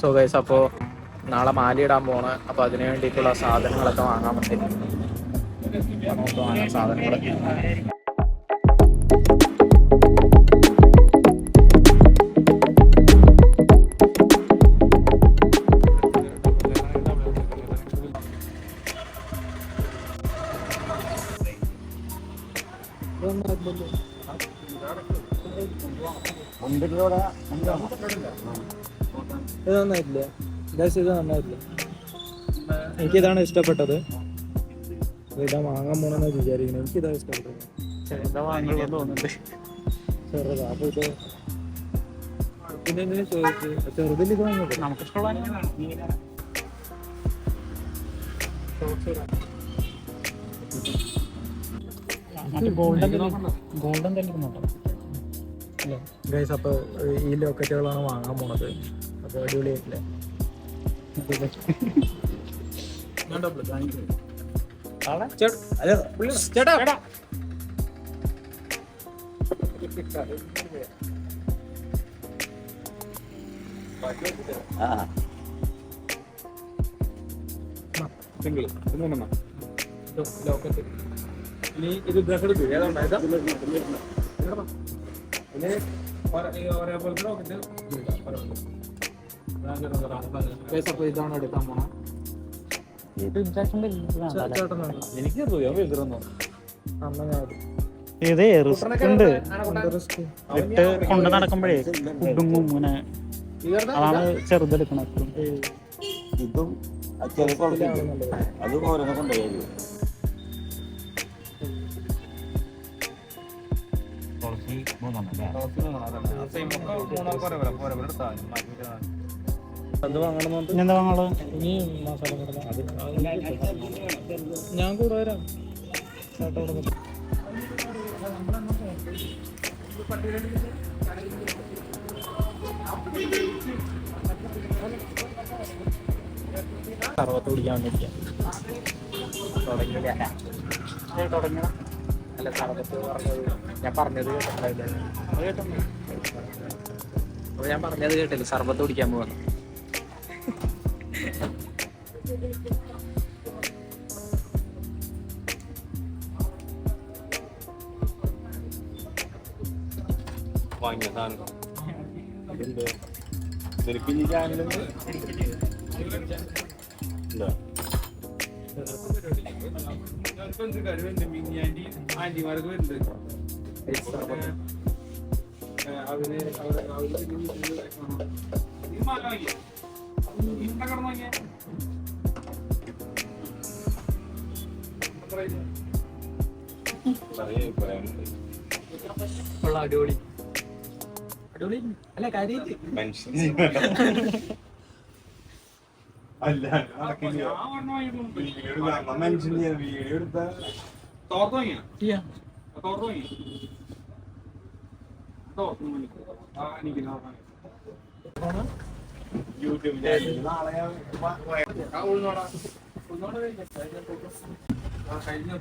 So guys, അപ്പോൾ നാളെ മാലയിടാൻ പോണ്. അപ്പോൾ അതിന് വേണ്ടിയിട്ടുള്ള സാധനങ്ങളൊക്കെ വാങ്ങാൻ വേണ്ടി നമുക്ക് വാങ്ങാൻ സാധനങ്ങൾ. ഇത് നന്നായിട്ടില്ല ഗൈസ്, ഇത് നന്നായിട്ടില്ല. എനിക്കിതാണ് ഇഷ്ടപ്പെട്ടത്. ഇതാ വാങ്ങാൻ പോണെന്ന് വിചാരിക്കുന്നത്. എനിക്കിതാണ് ഇഷ്ടപ്പെട്ടത്. ചെറുതാ. അപ്പൊ ഇത് പിന്നെ എന്തിനാ ചോദിച്ചു? ചെറുതിൽ ഇത് വാങ്ങിയത് നമുക്കിഷ്ടമുള്ള ഗോൾഡൻ തന്നെ ഗൈസ്. അപ്പൊ ഈ ലോക്കറ്റുകളാണ് വാങ്ങാൻ പോണത്. അപ്പൊ അടിപൊളിയായിട്ടില്ലേ? ലോക്കറ്റ് ഇനി ഇത് ബ്രക്കെടുക്കും. ഏതാ ഇതാണ് എടുക്കാൻ പോണം. കൊണ്ട് നടക്കുമ്പോഴേ കുടുങ്ങും ഇങ്ങനെ. അതാണ് ചെറുതെടുക്കണം. ഇതും അതും ഓരോന്ന് കൊണ്ടുപോയി എന്താ വാങ്ങാള്? ഇനി മസാല ഞാൻ കൂടെ വരാം. സർവത്ത് കുടിക്കാൻ വേണ്ടിയിരിക്കാം. തുടങ്ങിയ അല്ല സർവത്ത് പറഞ്ഞത് ഞാൻ പറഞ്ഞത് കേട്ടില്ല. ഞാൻ പറഞ്ഞത് കേട്ടില്ല. സർവത്ത് കുടിക്കാൻ പോകണം. വാങ്ങിയ സാധനം നിനക്ക് ഈ ചാനലുണ്ട് ആന്റിമാർക്ക് വരുന്നുണ്ട്. അടിപൊളി അടിപൊളി അല്ല കാര്യമില്ല. മനുഷ്യൻ വീഡിയോ എടുത്ത തോർത്ത് വാങ്ങിയ യൂട്യൂബ് ചാനൽ നാളെ കഴിഞ്ഞ